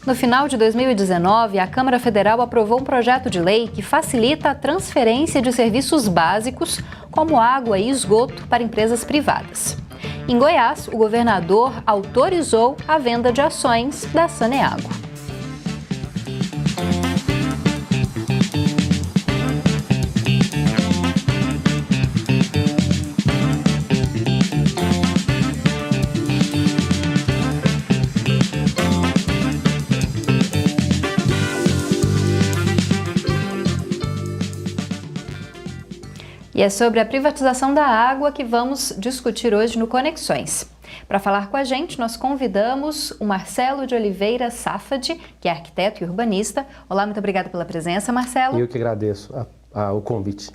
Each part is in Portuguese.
No final de 2019, a Câmara Federal aprovou um projeto de lei que facilita a transferência de serviços básicos, como água e esgoto, para empresas privadas. Em Goiás, o governador autorizou a venda de ações da Saneago. E é sobre a privatização da água que vamos discutir hoje no Conexões. Para falar com a gente, nós convidamos o Marcelo de Oliveira Safadi, que é arquiteto e urbanista. Olá, muito obrigada pela presença, Marcelo. Eu que agradeço o convite.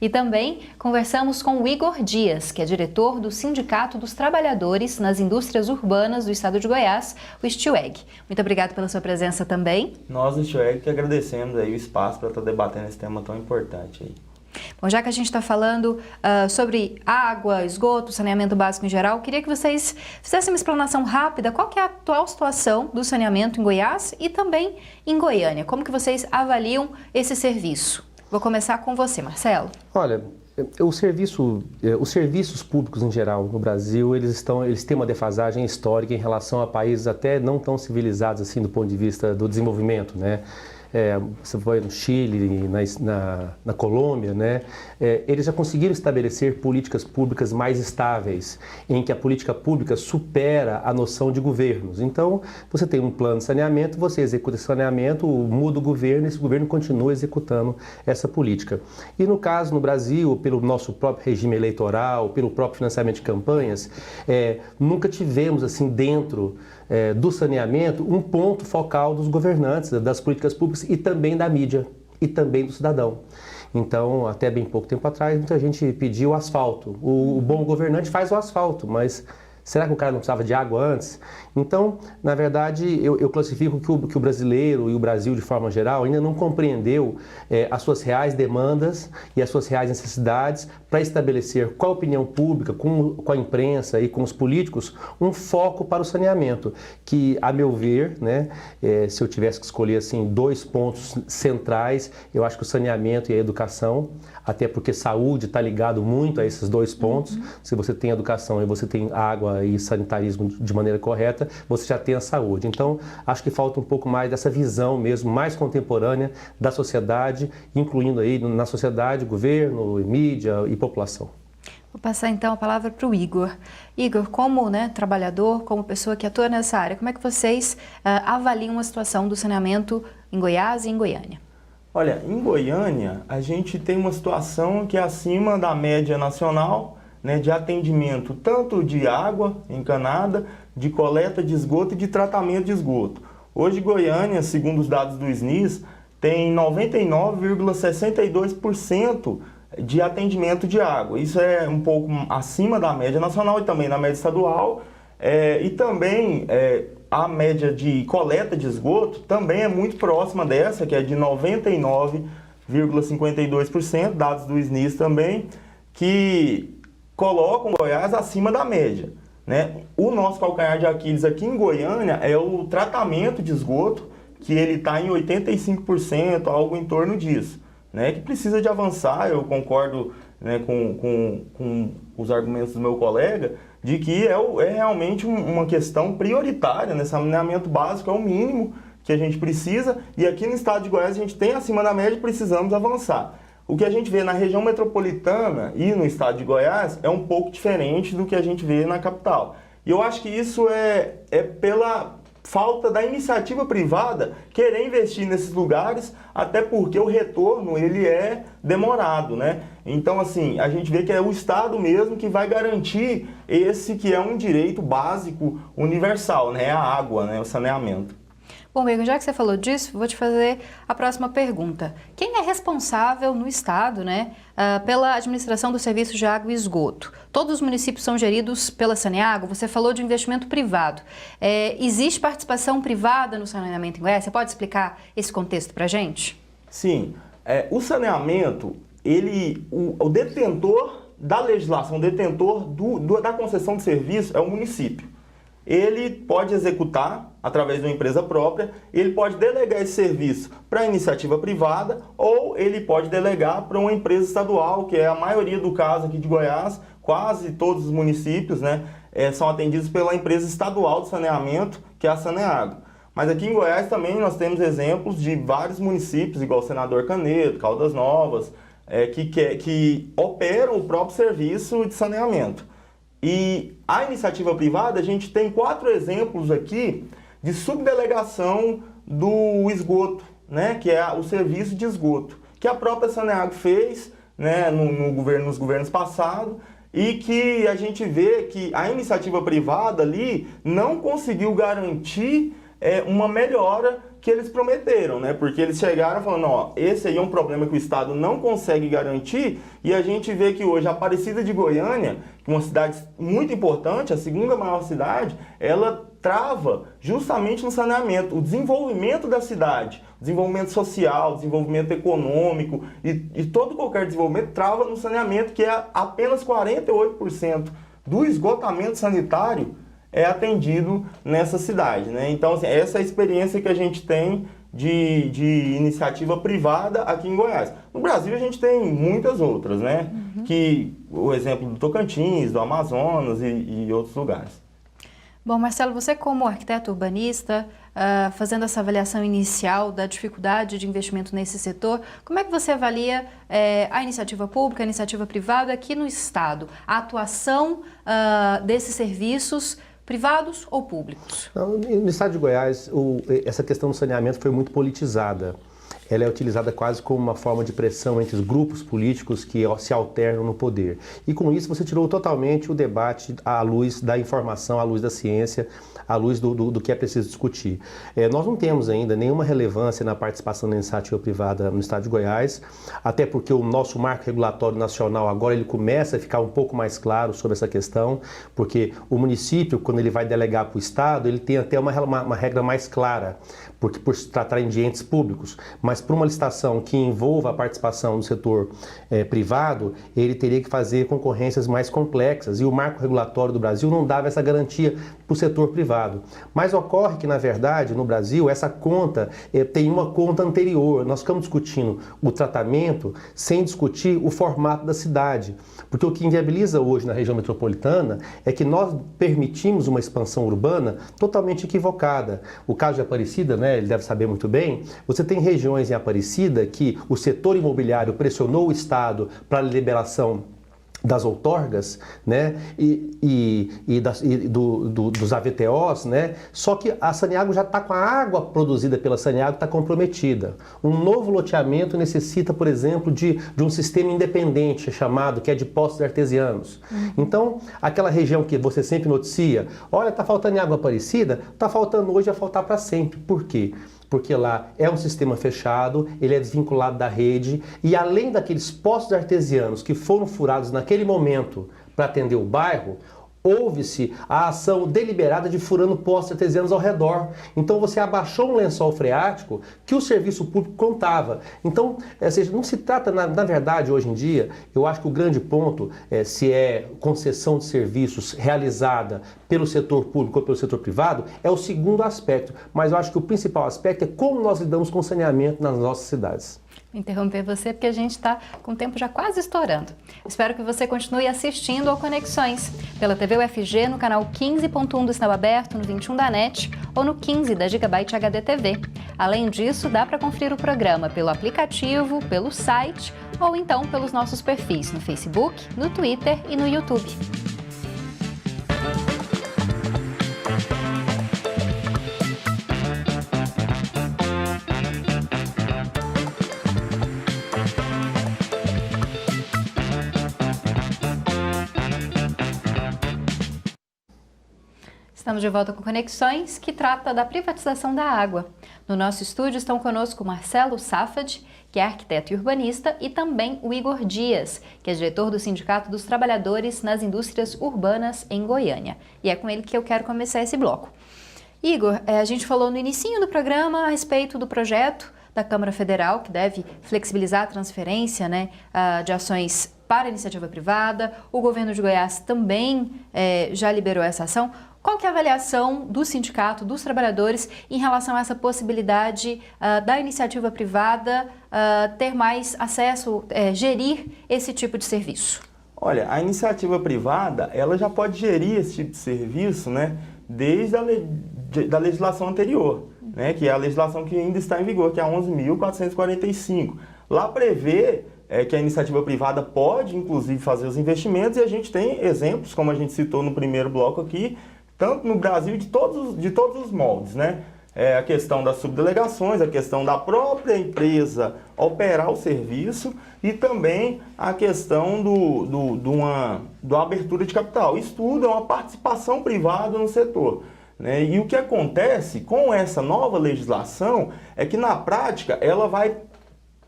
E também conversamos com o Igor Dias, que é diretor do Sindicato dos Trabalhadores nas Indústrias Urbanas do Estado de Goiás, o STIUEG. Muito obrigada pela sua presença também. Nós, do STIUEG, que agradecemos aí o espaço para estar debatendo esse tema tão importante aí. Bom, já que a gente está falando sobre água, esgoto, saneamento básico em geral, queria que vocês fizessem uma explanação rápida. Qual que é a atual situação do saneamento em Goiás e também em Goiânia? Como que vocês avaliam esse serviço? Vou começar com você, Marcelo. Olha, os serviços públicos em geral no Brasil, eles têm uma defasagem histórica em relação a países até não tão civilizados assim do ponto de vista do desenvolvimento, né? Você foi no Chile, na Colômbia, né? Eles já conseguiram estabelecer políticas públicas mais estáveis, em que a política pública supera a noção de governos. Então, você tem um plano de saneamento, você executa esse saneamento, muda o governo e esse governo continua executando essa política. E no caso, no Brasil, pelo nosso próprio regime eleitoral, pelo próprio financiamento de campanhas, nunca tivemos assim dentro do saneamento um ponto focal dos governantes, das políticas públicas e também da mídia e também do cidadão. Então, até bem pouco tempo atrás, muita gente pediu asfalto. O bom governante faz o asfalto, mas será que o cara não precisava de água antes? Então, na verdade, eu classifico que o brasileiro e o Brasil, de forma geral, ainda não compreendeu as suas reais demandas e as suas reais necessidades para estabelecer com a opinião pública, com a imprensa e com os políticos, um foco para o saneamento, que, a meu ver, né, se eu tivesse que escolher assim, 2 pontos centrais, eu acho que o saneamento e a educação, até porque saúde está ligado muito a esses 2 pontos. Se você tem educação e você tem água e sanitarismo de maneira correta, você já tem a saúde. Então, acho que falta um pouco mais dessa visão mesmo, mais contemporânea da sociedade, incluindo aí na sociedade, governo, mídia e população. Vou passar então a palavra para o Igor. Igor, como trabalhador, como pessoa que atua nessa área, como é que vocês avaliam a situação do saneamento em Goiás e em Goiânia? Olha, em Goiânia, a gente tem uma situação que é acima da média nacional, né, de atendimento tanto de água encanada, de coleta de esgoto e de tratamento de esgoto. Hoje, Goiânia, segundo os dados do SNIS, tem 99,62% de atendimento de água. Isso é um pouco acima da média nacional e também da média estadual. E também a média de coleta de esgoto também é muito próxima dessa, que é de 99,52%, dados do SNIS também, que colocam Goiás acima da média, né? O nosso calcanhar de Aquiles aqui em Goiânia é o tratamento de esgoto, que ele está em 85%, algo em torno disso, né? Que precisa de avançar. Eu concordo, né, com os argumentos do meu colega, de que é realmente uma questão prioritária, né? Saneamento básico é o mínimo que a gente precisa, e aqui no estado de Goiás a gente tem acima da média e precisamos avançar. O que a gente vê na região metropolitana e no estado de Goiás é um pouco diferente do que a gente vê na capital. E eu acho que isso é pela falta da iniciativa privada querer investir nesses lugares, até porque o retorno ele é demorado, né? Então, assim, a gente vê que é o Estado mesmo que vai garantir esse que é um direito básico universal, né? A água, né? O saneamento. Bom, Igor, já que você falou disso, vou te fazer a próxima pergunta. Quem é responsável no Estado, pela administração dos serviços de água e esgoto? Todos os municípios são geridos pela Saneago? Você falou de investimento privado. Existe participação privada no saneamento em Goiás? Você pode explicar esse contexto para a gente? Sim. O saneamento, o detentor da legislação, o detentor da concessão de serviço é o município. ele pode executar através de uma empresa própria, ele pode delegar esse serviço para a iniciativa privada ou ele pode delegar para uma empresa estadual, que é a maioria do caso aqui de Goiás, quase todos os municípios, né, são atendidos pela empresa estadual de saneamento, que é a Saneago. Mas aqui em Goiás também nós temos exemplos de vários municípios, igual Senador Canedo, Caldas Novas, que operam o próprio serviço de saneamento. E a iniciativa privada, a gente tem 4 exemplos aqui de subdelegação do esgoto, né, que é o serviço de esgoto, que a própria Saneago fez, né, nos governos passados, e que a gente vê que a iniciativa privada ali não conseguiu garantir uma melhora que eles prometeram, né? Porque eles chegaram falando, ó, esse aí é um problema que o Estado não consegue garantir, e a gente vê que hoje a Aparecida de Goiânia, que é uma cidade muito importante, a segunda maior cidade, ela trava justamente no saneamento, o desenvolvimento da cidade, desenvolvimento social, desenvolvimento econômico e todo qualquer desenvolvimento trava no saneamento, que é apenas 48% do esgotamento sanitário é atendido nessa cidade, né? Então, assim, essa é a experiência que a gente tem de iniciativa privada aqui em Goiás. No Brasil, a gente tem muitas outras, né? Que o exemplo do Tocantins, do Amazonas e outros lugares. Bom, Marcelo, você como arquiteto urbanista, fazendo essa avaliação inicial da dificuldade de investimento nesse setor, como é que você avalia a iniciativa pública, a iniciativa privada aqui no Estado? A atuação desses serviços privados ou públicos? No estado de Goiás, essa questão do saneamento foi muito politizada. Ela é utilizada quase como uma forma de pressão entre os grupos políticos que se alternam no poder. E com isso você tirou totalmente o debate à luz da informação, à luz da ciência, à luz do que é preciso discutir. Nós não temos ainda nenhuma relevância na participação da iniciativa privada no estado de Goiás, até porque o nosso marco regulatório nacional agora ele começa a ficar um pouco mais claro sobre essa questão, porque o município, quando ele vai delegar para o estado, ele tem até uma regra mais clara, porque por se tratar de entes públicos, mas para uma licitação que envolva a participação do setor privado, ele teria que fazer concorrências mais complexas, e o marco regulatório do Brasil não dava essa garantia para o setor privado. Mas ocorre que, na verdade, no Brasil, essa conta tem uma conta anterior. Nós ficamos discutindo o tratamento sem discutir o formato da cidade, porque o que inviabiliza hoje na região metropolitana é que nós permitimos uma expansão urbana totalmente equivocada. O caso de Aparecida, né, ele deve saber muito bem, você tem regiões em Aparecida que o setor imobiliário pressionou o Estado para a liberação das outorgas, né, dos AVTOs, né, só que a Saneago já está com a água produzida pela Saneago, está comprometida. Um novo loteamento necessita, por exemplo, de um sistema independente chamado, que é de poços artesianos. Então, aquela região que você sempre noticia, olha, está faltando água Aparecida, está faltando hoje, vai faltar para sempre. Por quê? Porque lá é um sistema fechado, ele é desvinculado da rede, e além daqueles poços artesianos que foram furados naquele momento para atender o bairro, houve-se a ação deliberada de furando poços artesianos ao redor. Então você abaixou um lençol freático que o serviço público contava. Então, ou seja, não se trata, na verdade, hoje em dia, eu acho que o grande ponto se é concessão de serviços realizada pelo setor público ou pelo setor privado, é o segundo aspecto. Mas eu acho que o principal aspecto é como nós lidamos com o saneamento nas nossas cidades. Vou interromper você porque a gente está com o tempo já quase estourando. Espero que você continue assistindo ao Conexões pela TV UFG no canal 15.1 do Sinal Aberto, no 21 da NET ou no 15 da Gigabyte HD TV. Além disso, dá para conferir o programa pelo aplicativo, pelo site ou então pelos nossos perfis no Facebook, no Twitter e no YouTube. Estamos de volta com Conexões, que trata da privatização da água. No nosso estúdio estão conosco Marcelo Safad, que é arquiteto e urbanista, e também o Igor Dias, que é diretor do Sindicato dos Trabalhadores nas Indústrias Urbanas em Goiânia. E é com ele que eu quero começar esse bloco. Igor, a gente falou no início do programa a respeito do projeto da Câmara Federal, que deve flexibilizar a transferência, né, de ações para a iniciativa privada. O governo de Goiás também já liberou essa ação. Qual que é a avaliação do sindicato, dos trabalhadores, em relação a essa possibilidade da iniciativa privada ter mais acesso, gerir esse tipo de serviço? Olha, a iniciativa privada, ela já pode gerir esse tipo de serviço, né, desde da legislação anterior, né, que é a legislação que ainda está em vigor, que é a 11.445. Lá prevê que a iniciativa privada pode, inclusive, fazer os investimentos, e a gente tem exemplos, como a gente citou no primeiro bloco aqui, tanto no Brasil de todos os moldes, né? A questão das subdelegações, a questão da própria empresa operar o serviço e também a questão da abertura de capital. Isso tudo é uma participação privada no setor, né? E o que acontece com essa nova legislação é que, na prática, ela vai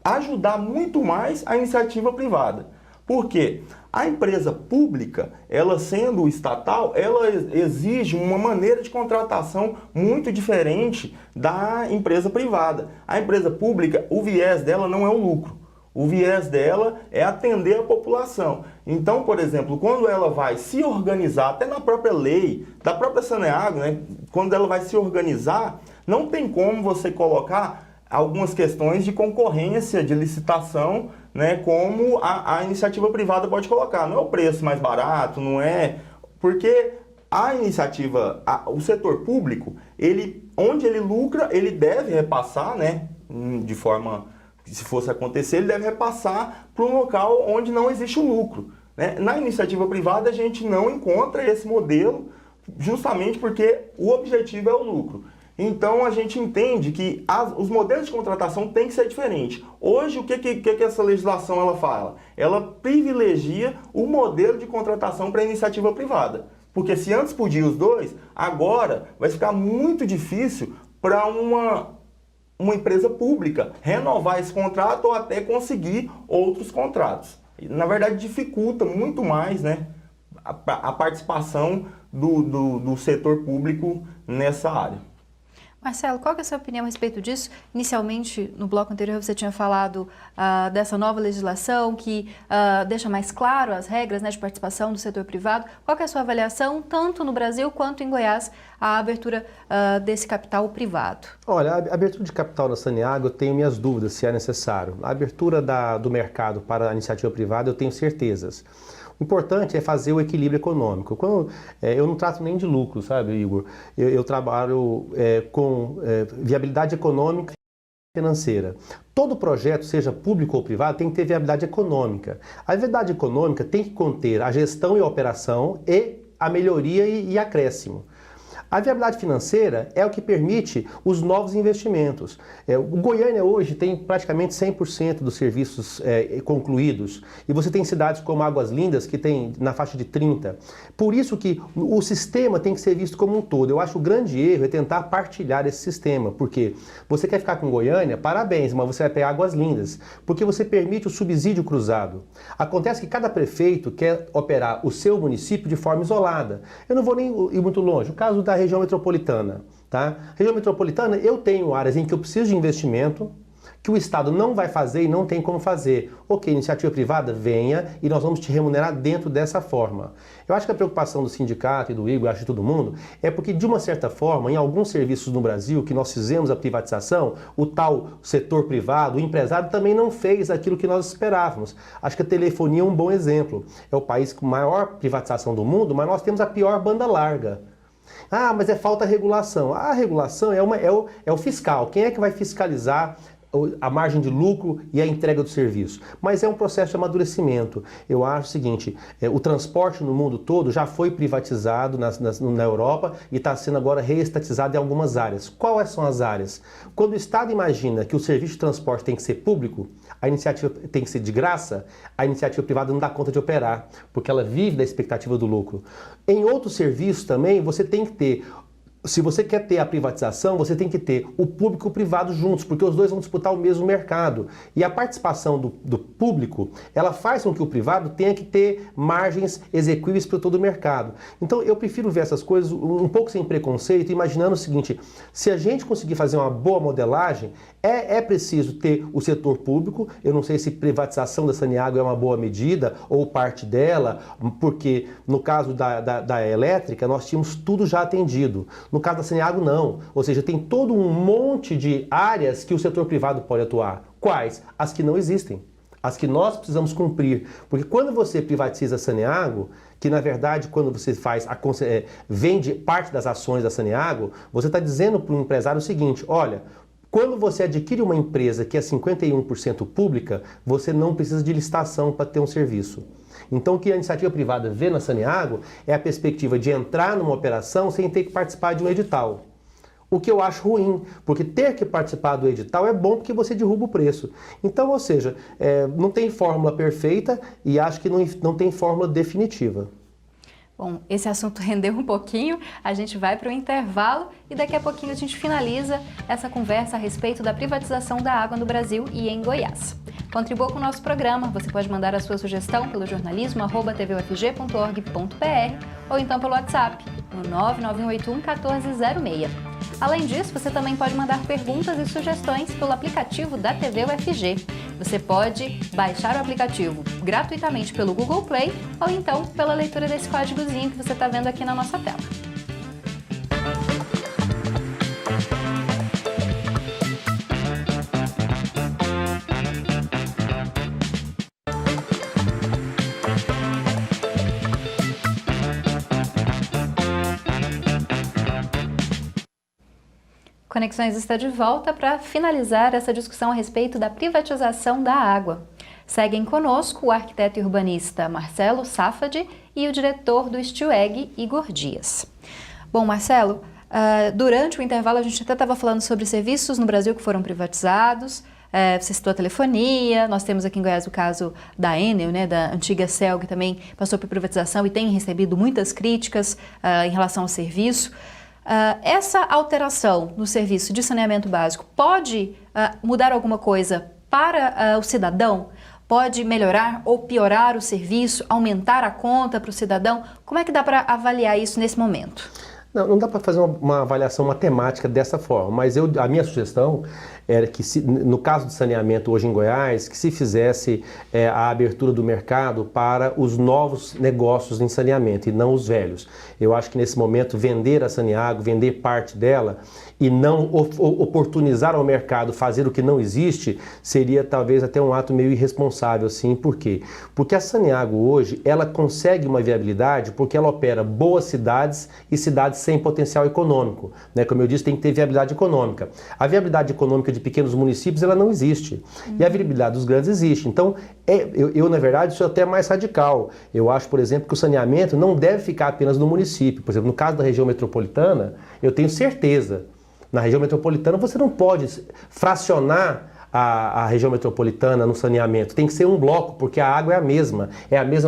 ajudar muito mais a iniciativa privada. Por quê? A empresa pública, ela sendo estatal, ela exige uma maneira de contratação muito diferente da empresa privada. A empresa pública, o viés dela não é o lucro. O viés dela é atender a população. Então, por exemplo, quando ela vai se organizar, até na própria lei, da própria Saneago, né, quando ela vai se organizar, não tem como você colocar algumas questões de concorrência, de licitação, né, como a iniciativa privada pode colocar. Não é o preço mais barato, não é... Porque a iniciativa, o setor público, onde ele lucra, ele deve repassar, né, de forma... Se fosse acontecer, ele deve repassar para um local onde não existe o lucro, né? Na iniciativa privada, a gente não encontra esse modelo, justamente porque o objetivo é o lucro. Então, a gente entende que os modelos de contratação têm que ser diferentes. Hoje, o que essa legislação ela fala? Ela privilegia o modelo de contratação para a iniciativa privada. Porque se antes podia os dois, agora vai ficar muito difícil para uma empresa pública renovar esse contrato ou até conseguir outros contratos. Na verdade, dificulta muito mais, né, a participação do setor público nessa área. Marcelo, qual que é a sua opinião a respeito disso? Inicialmente, no bloco anterior, você tinha falado dessa nova legislação que deixa mais claro as regras, né, de participação do setor privado. Qual que é a sua avaliação, tanto no Brasil quanto em Goiás, a abertura desse capital privado? Olha, a abertura de capital na Saneago, eu tenho minhas dúvidas se é necessário. A abertura do mercado para a iniciativa privada, eu tenho certezas. O importante é fazer o equilíbrio econômico. Eu não trato nem de lucro, sabe, Igor? Eu trabalho com viabilidade econômica e financeira. Todo projeto, seja público ou privado, tem que ter viabilidade econômica. A viabilidade econômica tem que conter a gestão e a operação e a melhoria e acréscimo. A viabilidade financeira é o que permite os novos investimentos. O Goiânia hoje tem praticamente 100% dos serviços concluídos e você tem cidades como Águas Lindas que tem na faixa de 30%. Por isso que o sistema tem que ser visto como um todo. Eu acho que o grande erro é tentar partilhar esse sistema, porque você quer ficar com Goiânia, parabéns, mas você vai pegar Águas Lindas, porque você permite o subsídio cruzado. Acontece que cada prefeito quer operar o seu município de forma isolada. Eu não vou nem ir muito longe. O caso da região metropolitana, tá? Região metropolitana, eu tenho áreas em que eu preciso de investimento, que o Estado não vai fazer e não tem como fazer. Ok, iniciativa privada, venha e nós vamos te remunerar dentro dessa forma. Eu acho que a preocupação do sindicato e do Igor, acho de todo mundo, é porque de uma certa forma, em alguns serviços no Brasil que nós fizemos a privatização, o tal setor privado, o empresário também não fez aquilo que nós esperávamos. Acho que a telefonia é um bom exemplo. É o país com maior privatização do mundo, mas nós temos a pior banda larga. Ah, mas falta regulação. A regulação é o fiscal. Quem é que vai fiscalizar a margem de lucro e a entrega do serviço? Mas é um processo de amadurecimento. Eu acho o seguinte, o transporte no mundo todo já foi privatizado na Europa e está sendo agora reestatizado em algumas áreas. Quais são as áreas? Quando o Estado imagina que o serviço de transporte tem que ser público, a iniciativa tem que ser de graça, a iniciativa privada não dá conta de operar, porque ela vive da expectativa do lucro. Em outros serviços também, você tem que ter se você quer ter a privatização, você tem que ter o público e o privado juntos, porque os dois vão disputar o mesmo mercado. E a participação do público, ela faz com que o privado tenha que ter margens exequíveis para todo o mercado. Então eu prefiro ver essas coisas um pouco sem preconceito, imaginando o seguinte: se a gente conseguir fazer uma boa modelagem, é preciso ter o setor público. Eu não sei se privatização da Saneago é uma boa medida, ou parte dela, porque no caso da elétrica, nós tínhamos tudo já atendido. No caso da Saneago, não. Ou seja, tem todo um monte de áreas que o setor privado pode atuar. Quais? As que não existem. As que nós precisamos cumprir. Porque quando você privatiza a Saneago, que na verdade quando você vende parte das ações da Saneago, você está dizendo para o empresário o seguinte: olha, quando você adquire uma empresa que é 51% pública, você não precisa de licitação para ter um serviço. Então o que a iniciativa privada vê na Saneago é a perspectiva de entrar numa operação sem ter que participar de um edital. O que eu acho ruim, porque ter que participar do edital é bom porque você derruba o preço. Então, ou seja, não tem fórmula perfeita e acho que não tem fórmula definitiva. Bom, esse assunto rendeu um pouquinho, a gente vai para o intervalo e daqui a pouquinho a gente finaliza essa conversa a respeito da privatização da água no Brasil e em Goiás. Contribua com o nosso programa, você pode mandar a sua sugestão pelo jornalismo@tvufg.br ou então pelo WhatsApp, no 99181 1406. Além disso, você também pode mandar perguntas e sugestões pelo aplicativo da TV UFG. Você pode baixar o aplicativo gratuitamente pelo Google Play ou então pela leitura desse códigozinho que você está vendo aqui na nossa tela. Conexões está de volta para finalizar essa discussão a respeito da privatização da água. Seguem conosco o arquiteto e urbanista Marcelo Safadi e o diretor do STIUEG, Igor Dias. Bom, Marcelo, durante o intervalo a gente até estava falando sobre serviços no Brasil que foram privatizados. Você citou a telefonia, nós temos aqui em Goiás o caso da Enel, né, da antiga CEL, que também passou por privatização e tem recebido muitas críticas em relação ao serviço. Essa alteração no serviço de saneamento básico pode mudar alguma coisa para o cidadão? Pode melhorar ou piorar o serviço, aumentar a conta para o cidadão? Como é que dá para avaliar isso nesse momento? Não dá para fazer uma avaliação matemática dessa forma, mas a minha sugestão era que, no caso de saneamento hoje em Goiás, que se fizesse a abertura do mercado para os novos negócios em saneamento e não os velhos. Eu acho que nesse momento vender a Saneago, vender parte dela e não oportunizar ao mercado fazer o que não existe, seria talvez até um ato meio irresponsável, sim. Por quê? Porque a Saneago hoje, ela consegue uma viabilidade porque ela opera boas cidades e cidades sem potencial econômico, né? Como eu disse, tem que ter viabilidade econômica. A viabilidade econômica de pequenos municípios, ela não existe. E a viabilidade dos grandes existe. Então, eu na verdade, sou até mais radical. Eu acho, por exemplo, que o saneamento não deve ficar apenas no município. Por exemplo, no caso da região metropolitana, eu tenho certeza, na região metropolitana você não pode fracionar a região metropolitana no saneamento. Tem que ser um bloco, porque a água é a mesma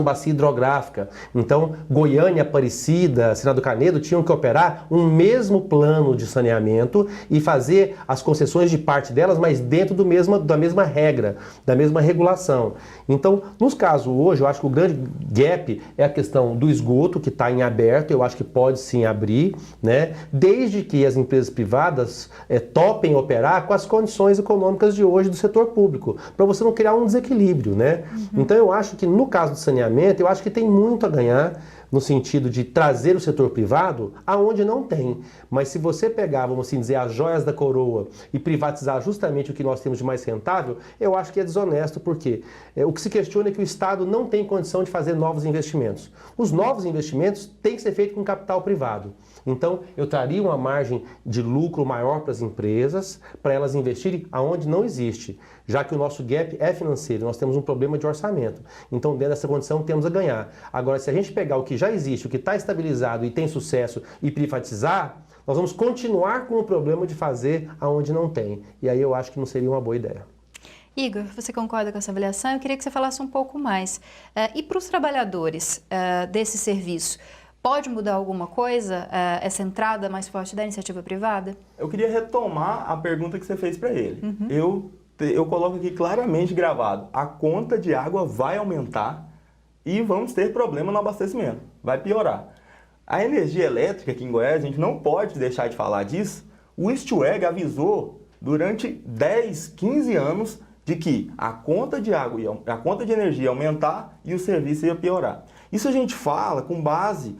bacia hidrográfica. Então, Goiânia, Aparecida, Senador Canedo tinham que operar um mesmo plano de saneamento e fazer as concessões de parte delas, mas dentro da mesma regra, da mesma regulação. Então, nos casos hoje, eu acho que o grande gap é a questão do esgoto, que está em aberto. Eu acho que pode sim abrir, né? Desde que as empresas privadas topem operar com as condições econômicas de hoje do setor público, para você não criar um desequilíbrio, né? Então eu acho que no caso do saneamento, eu acho que tem muito a ganhar no sentido de trazer o setor privado aonde não tem. Mas se você pegar, vamos assim dizer, as joias da coroa e privatizar justamente o que nós temos de mais rentável, eu acho que é desonesto, porque o que se questiona é que o Estado não tem condição de fazer novos investimentos. Os novos investimentos têm que ser feitos com capital privado. Então, eu traria uma margem de lucro maior para as empresas, para elas investirem aonde não existe, já que o nosso gap é financeiro, nós temos um problema de orçamento. Então, dentro dessa condição, temos a ganhar. Agora, se a gente pegar o que já existe, o que está estabilizado e tem sucesso e privatizar, nós vamos continuar com o problema de fazer aonde não tem. E aí eu acho que não seria uma boa ideia. Igor, você concorda com essa avaliação? Eu queria que você falasse um pouco mais. E para os trabalhadores desse serviço, Pode mudar alguma coisa, essa entrada mais forte da iniciativa privada? Eu queria retomar a pergunta que você fez para ele. Eu coloco aqui claramente gravado, a conta de água vai aumentar e vamos ter problema no abastecimento, vai piorar. A energia elétrica aqui em Goiás, a gente não pode deixar de falar disso, o East-Weg avisou durante 10, 15 anos de que a conta de água, a conta de energia ia aumentar e o serviço ia piorar. Isso a gente fala com base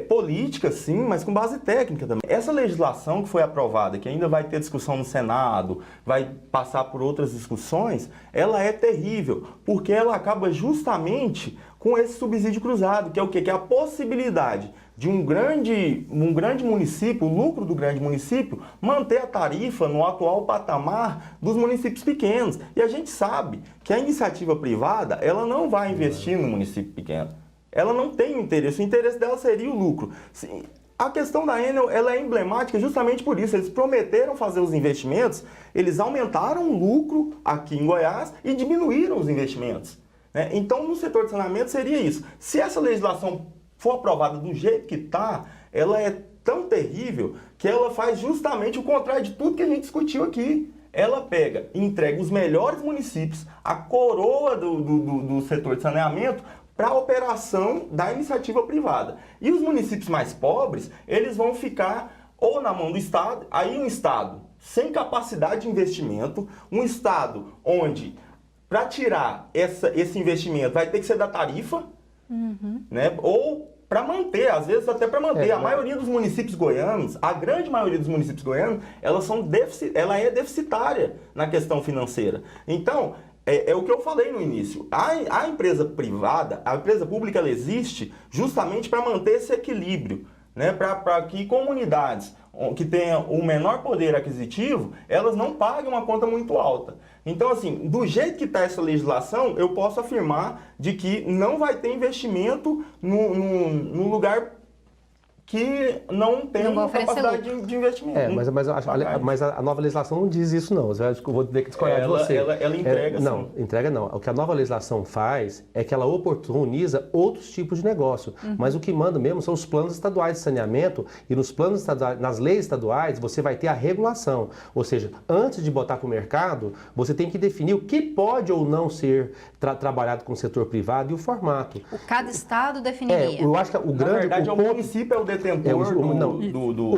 política, sim, mas com base técnica também. Essa legislação que foi aprovada, que ainda vai ter discussão no Senado, vai passar por outras discussões, ela é terrível, porque ela acaba justamente com esse subsídio cruzado, que é o quê? Que é a possibilidade de um grande município, o lucro do grande município, manter a tarifa no atual patamar dos municípios pequenos. E a gente sabe que a iniciativa privada, ela não vai investir no município pequeno. Ela não tem o interesse dela seria o lucro. A questão da Enel, ela é emblemática justamente por isso. Eles prometeram fazer os investimentos, eles aumentaram o lucro aqui em Goiás e diminuíram os investimentos. Né? Então, no setor de saneamento seria isso. Se essa legislação for aprovada do jeito que está, ela é tão terrível que ela faz justamente o contrário de tudo que a gente discutiu aqui. Ela pega e entrega os melhores municípios, a coroa do setor de saneamento, para a operação da iniciativa privada. E os municípios mais pobres, eles vão ficar ou na mão do Estado, aí um Estado sem capacidade de investimento, um Estado onde, para tirar esse investimento, vai ter que ser da tarifa, né? Ou para manter, às vezes até para manter. A maioria dos municípios goianos, a grande maioria dos municípios goianos, ela é deficitária na questão financeira. Então, é o que eu falei no início. A empresa privada, a empresa pública, ela existe justamente para manter esse equilíbrio, né? Para que comunidades que tenham o menor poder aquisitivo, elas não paguem uma conta muito alta. Então, assim, do jeito que está essa legislação, eu posso afirmar de que não vai ter investimento no lugar que não tem capacidade de investimento. Mas a nova legislação não diz isso, não. Eu vou ter que discordar de você. Ela entrega, não, entrega não. O que a nova legislação faz é que ela oportuniza outros tipos de negócio. Mas o que manda mesmo são os planos estaduais de saneamento, e nos planos estaduais, nas leis estaduais, você vai ter a regulação. Ou seja, antes de botar para o mercado, você tem que definir o que pode ou não ser trabalhado com o setor privado e o formato. Cada estado definiria. Eu acho que o grande... Na verdade, o município é o detentor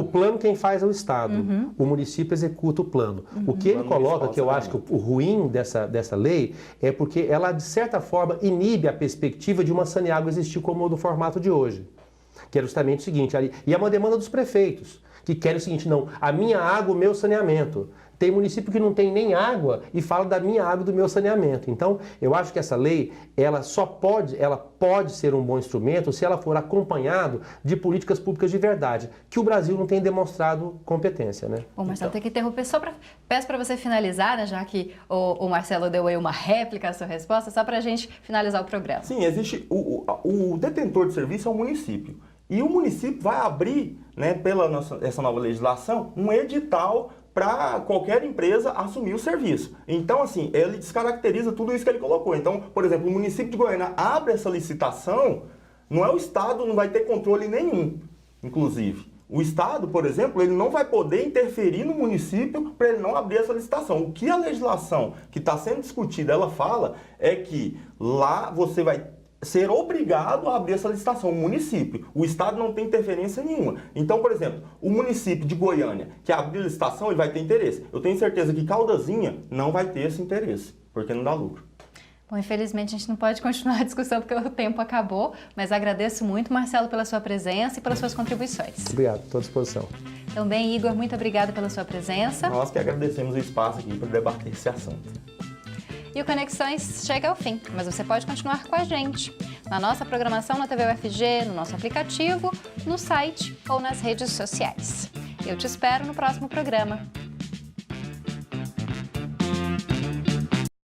O plano quem faz é o Estado. O município executa o plano. O que ele coloca, que eu acho que o ruim dessa lei, é porque ela, de certa forma, inibe a perspectiva de uma Saneágua existir como do formato de hoje. Que é justamente o seguinte, e é uma demanda dos prefeitos, que querem o seguinte, não, a minha água, o meu saneamento. Tem município que não tem nem água e fala da minha água e do meu saneamento. Então, eu acho que essa lei, ela pode ser um bom instrumento se ela for acompanhado de políticas públicas de verdade, que o Brasil não tem demonstrado competência, né? Bom, Marcelo, tem que interromper peço para você finalizar, né, já que o Marcelo deu aí uma réplica à sua resposta, só para a gente finalizar o programa. Sim, existe o detentor de serviço é o município. E o município vai abrir, né, essa nova legislação, um edital para qualquer empresa assumir o serviço. Então, assim, ele descaracteriza tudo isso que ele colocou. Então, por exemplo, o município de Goiânia abre essa licitação, não é o Estado, não vai ter controle nenhum, inclusive. O Estado, por exemplo, ele não vai poder interferir no município para ele não abrir essa licitação. O que a legislação que está sendo discutida, ela fala, é que lá você vai ser obrigado a abrir essa licitação, o município. O Estado não tem interferência nenhuma. Então, por exemplo, o município de Goiânia, que abrir a licitação, ele vai ter interesse. Eu tenho certeza que Caldazinha não vai ter esse interesse, porque não dá lucro. Bom, infelizmente a gente não pode continuar a discussão porque o tempo acabou, mas agradeço muito, Marcelo, pela sua presença e pelas suas contribuições. Obrigado, estou à disposição. Também, Igor, muito obrigada pela sua presença. Nós que agradecemos o espaço aqui para debater esse assunto. E o Conexões chega ao fim, mas você pode continuar com a gente na nossa programação na TV UFG, no nosso aplicativo, no site ou nas redes sociais. Eu te espero no próximo programa.